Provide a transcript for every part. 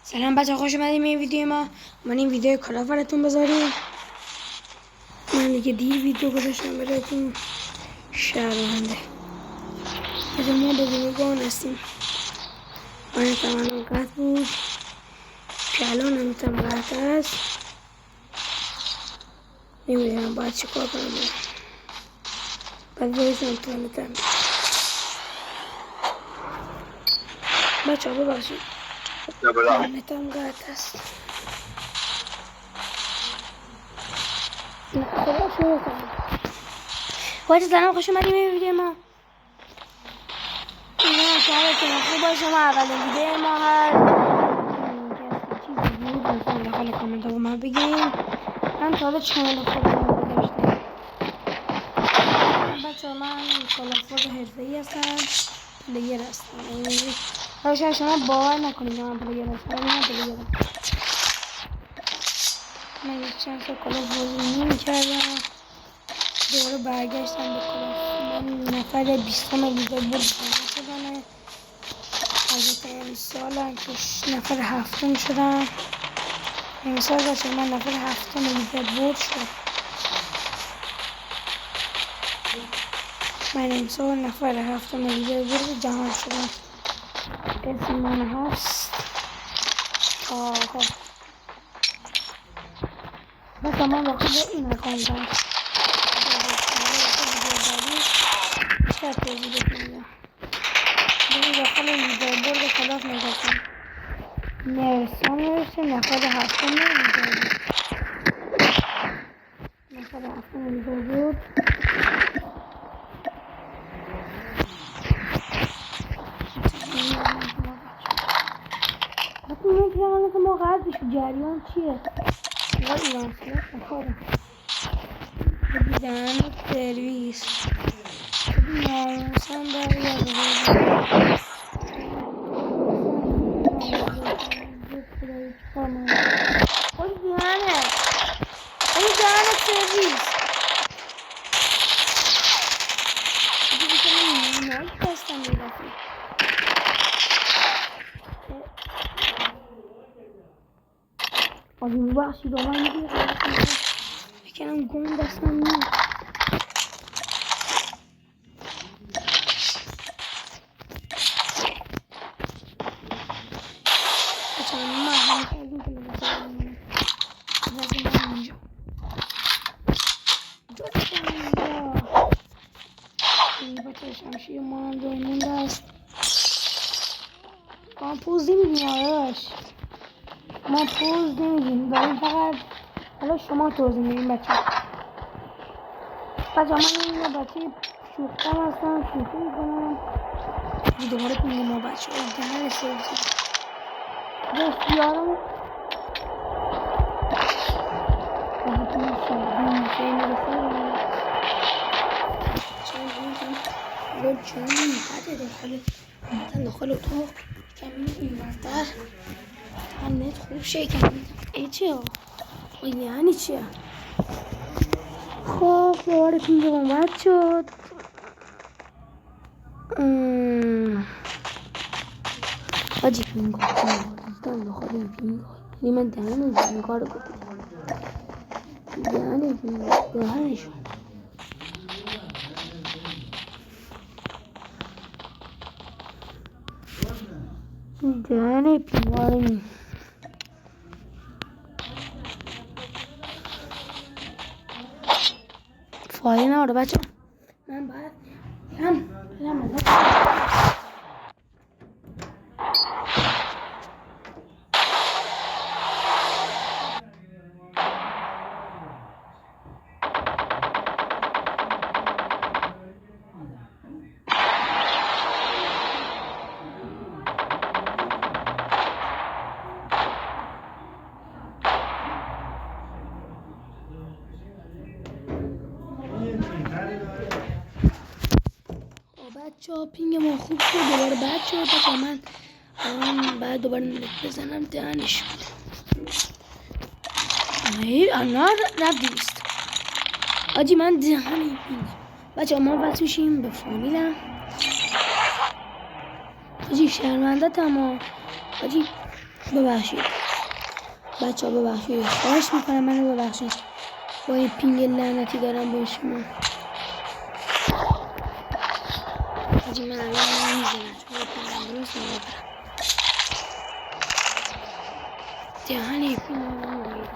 سلام بچه، خوش اومدیم این ویدیو ما. من این ویدیو کالا براتون بذاریم. من دیگه دیر ویدیو گذاشتم براتون. شرمنده از ما بزرگان هستیم. من تمام قطع بود که الان نمیتونم قطع است. نمیدونم باید چی کار کنم. باید بایستم تو نمیتونم بچه ها ببخشید نمیتونم قطع است. خدا شروع کنم. باید سلام، خوش اومدیم این ویدیو ما. حالتون خوب باشه. ما اولین ویدیو ما هست. چیزی بود لطفا داخل کامنت ها به من بگین. من تازه چنل خودم رو گذاشتم. بچه ها من کلافوز حرفه‌ای هستم. پلیر هستم. شاید شما باور نکنید که من پلیر هستم، ولی من پلیر هستم. من چند سال کلافوز نمی‌کردم، دوباره برگشتم به کلاف. من نفر 20 لیگ بود شدم. البته امسال که نفر 7 شدم. امسال باشه من نفر 7 لیگ بود شدم. من امسال نفر 7 لیگ بود جهان شدم. اسم من هست آها. مثلا من واقعا این اکانتم شاید توضیح بکنم. بریم داخل لیگ برد کلاف نگاه کنم. نرسان نرسه نفر 7 لیگ بود. نفر 7 لیگ بود. این که ما قدرش جریان چیه؟ ما ایران سیاس نخورم بگیدن سرویس ناموسان برگرده خود دیانه این دیانه سرویس بگی بکنم نایک دستم بیرفتی آجی ببخشید آمه میگه بکنم گم دستم نیم. بچه من همه کردیم که لباسه من اینجا این بچه شمشیر ما هم دارمونده است. ما پوز نمیدیم آراش، ما پوز نمیدیم، داریم فقط حالا شما توضیح میدیم بچه. من این بچه شوختم هستم، شوخی میکنم. دوباره کنیم ما بچه اورجینال سرویس بسیارم داخل اتاق کمی این بردر من نت خوب شکم ای چه یعنی چیه؟ خب دوباره پینگ اومد شد. آجی پینگ داخل این پینگ یعنی من دهن پینگ ها رو بکنم دهن پینگ دهنشون دهن پینگ ها رو فایده نواره بچه. من باید برم بچه ها. پینگ ما خوب شد دوباره بد شد بچه. من بعد دوباره نت بزنم دهنش نه رفت آجی من دهنی پینگ بچه ها. ما بس میشیم به فامیلم آجی شرمنده تمام آجی ببخشید بچه ها، ببخشید، خواهش میکنم منو ببخشید با این پینگ لعنتی دارم با شما. حاجی من الان میزنم چون پینگم درست نمیبرم دهنی پینگم نمیبرم.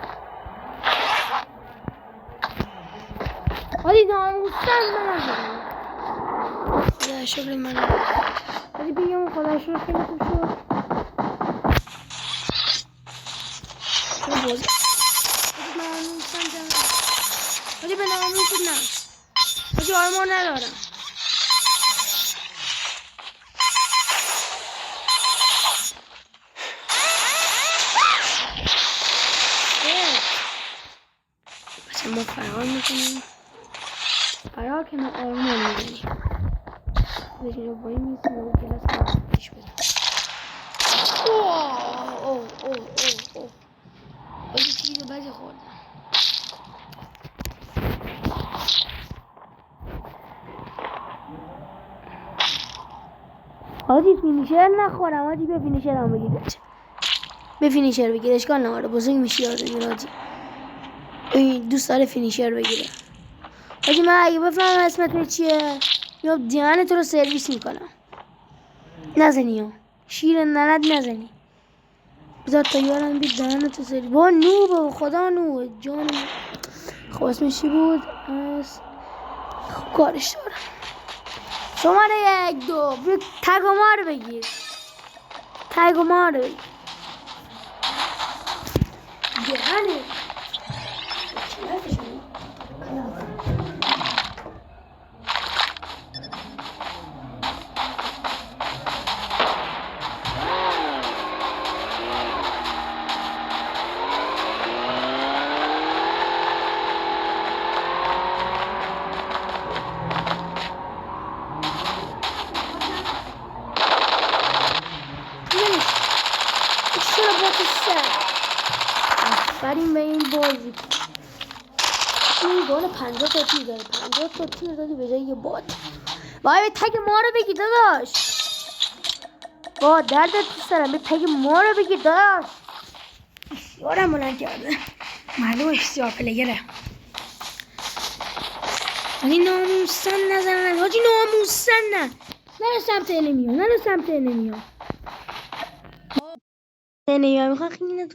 حالی ناموسن من نزدم. خدا شکر من حالی پینگم خدا شکر خیلی خوب شد. چرا بازی حالی ناموسن جمعه حالی به ناموسن نه حالی آرمان ندارم. بچه ما فرار میکنیم. فرار که ما آرمان میزنیم. بچه اینو باید میزنیم و گلاس کنیم پیش بدم. اوه حالی چیزی رو بدی خوردم. حاجی فینیشر نخورم حاجی. به فینیشر هم بگید، به فینیشر بگید، اشکال نداره، بزرگ میشی یاد بگیر حاجی. این دوست داره فینیشر بگیره حاجی. من اگه بفهمم اسمت چیه یا دهن تو رو سرویس میکنم. نزنی ها شیر نلد نزنی. بذار تا یارم بید دهن تو سرویس. با نوبه خدا نوبه جان. خب اسمش چی بود؟ کارش دارم. شماره 1 2 تگ و ما رو بگیر. تگ و ما رو بگیر. دهنه بریم به این بازی. این گل 50 تا تیر داره. 50 تا تیر دادی به جای یه باد. وای تگ ما رو بگی داداش. با دردت تو سرم به تگ ما رو بگی داداش. یارم بلند کرده. معلوم اشتیار پلیگره. حاجی ناموسن نزنن. حاجی ناموسن نه. نرو سمت انمیو. نرو سمت انمیو. انمیو میخواه خیلی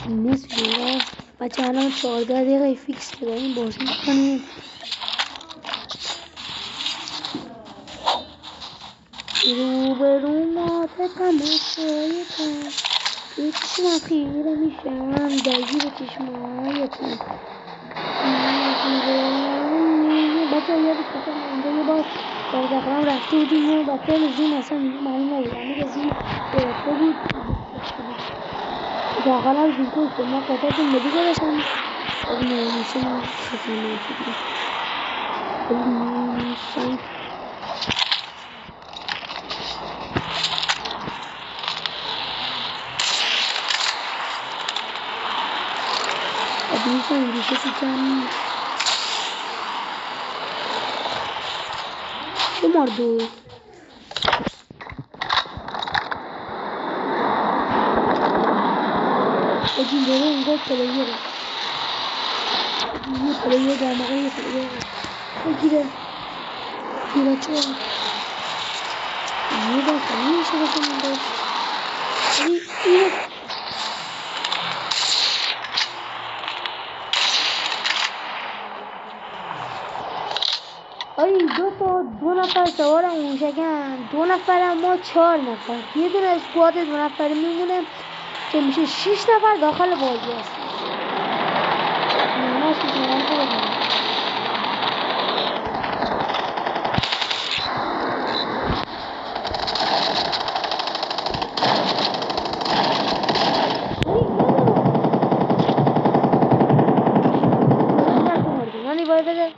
نیست جورا بچه الان 14 دقیقه فیکس که داریم بازی میکنیم. روبرو ما تماشایتن توی چشم خیره میشم درگیر چشمایتن. بچه ها یادش بکنم اونجا یه بار دقیقا رفته بودیم و بچه ها زین اصلا معلوم نبود همه زین گرفته بود دقیقا هم زین کنید ما قطعات مدی گرفتم از نمیشه ما خیلی نمیشن میشن دیگه سیکن شمار 2 اجین داره اینجا پلیره یه پلیر در مقام یه پلیر بگیره گیره چه یه با خیلی میشه بکنم اینجا اینه آی دو نفر سوارم موشکن 2 نفر ما 4 نفر یه دونه اسکواد 2 نفر میمونه که میشه 6 نفر داخل بازی هست نماش میکنم کنم نانی باید بده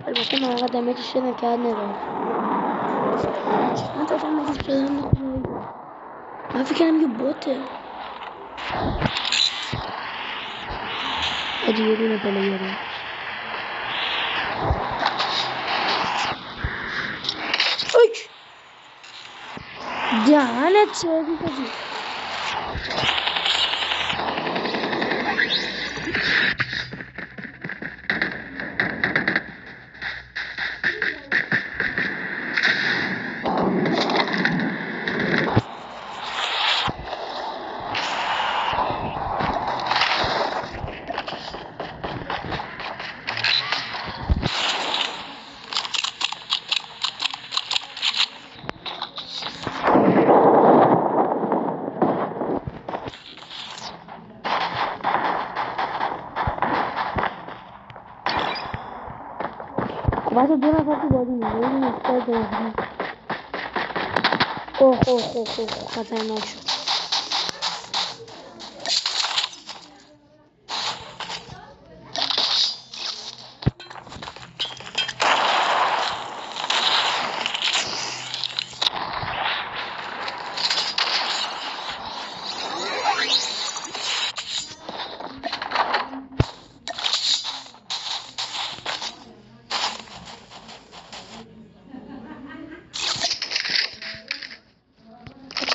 البته من اقدر دمیجش شدن که حد ندارم من تا دمیجش شدن نکنم من فکر کنم یه بوته اجی یه دونه پلیره اوک دهنت سردی کجی بچه 2 نفر تو بازی میده این اسکار 2 نفر اوه خطرناک شد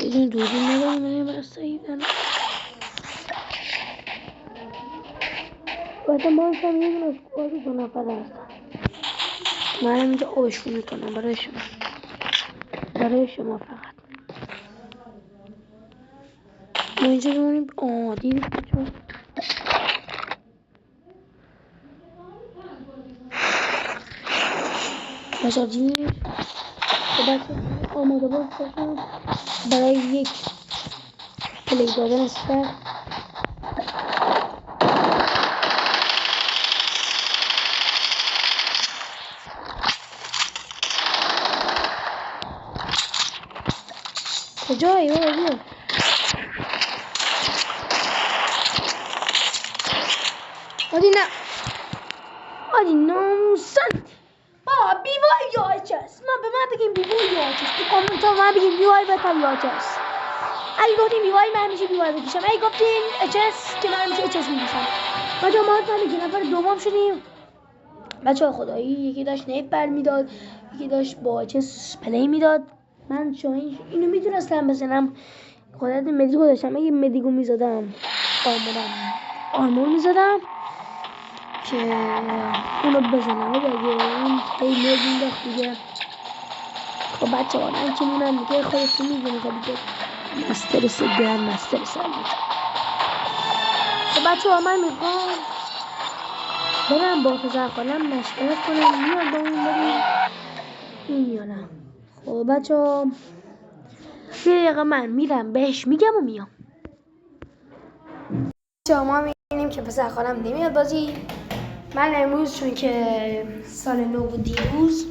این دوربین ندارم من برساییدن باید ما هم یه دونه اسکواد 2 نفر هستن من اینجا آبشون میکنم برای شما فقط ما اینجا بمونیم دیدید بچه بچه دیدید بچه آماده باشم برای یک پلی دادن سر کجایی بابا آدی ناموسن بیوای یاچست من به من بگیم بیوای یاچست تو کامنت ها من بگیم بیوای بتم یاچست اگه گفتیم بیوای من میشه بیوای بکشم اگه گفتیم اچس که من میشه اچس میکشم بچه ما هم نفر دوم شدیم بچه ها خدایی یکی داشت نیپر میداد یکی داشت با اچس پلی میداد من شما اینو میتونستم بزنم خودت مدیگو داشتم اگه مدیگو میزدم آرمور میزدم که اونو بزنم اگه اون خیلی میداخت دیگه خب بچه ها من که مونم دیگه خودتون میدونی که دیگه مستر سگرم مستر سر بود بچه ها من میخوام برم با پسر خالم مشورت کنم میاد با اون بریم این یا نه. خب بچه ها یه دقیقه من میرم بهش میگم و میام. بچه ها ما میبینیم که پسر خالم نمیاد بازی. من امروز چون که سال نو بود دیروز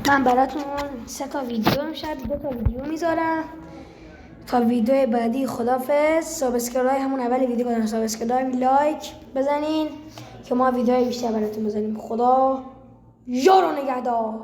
من براتون 3 تا ویدیو امشب 2 تا ویدیو میذارم تا ویدیو بعدی. خدافظ. سابسکرایب همون اول ویدیو گذاشتم، سابسکرایب لایک بزنین که ما ویدیوهای بیشتر براتون بزنیم. خدا یار و نگهدار.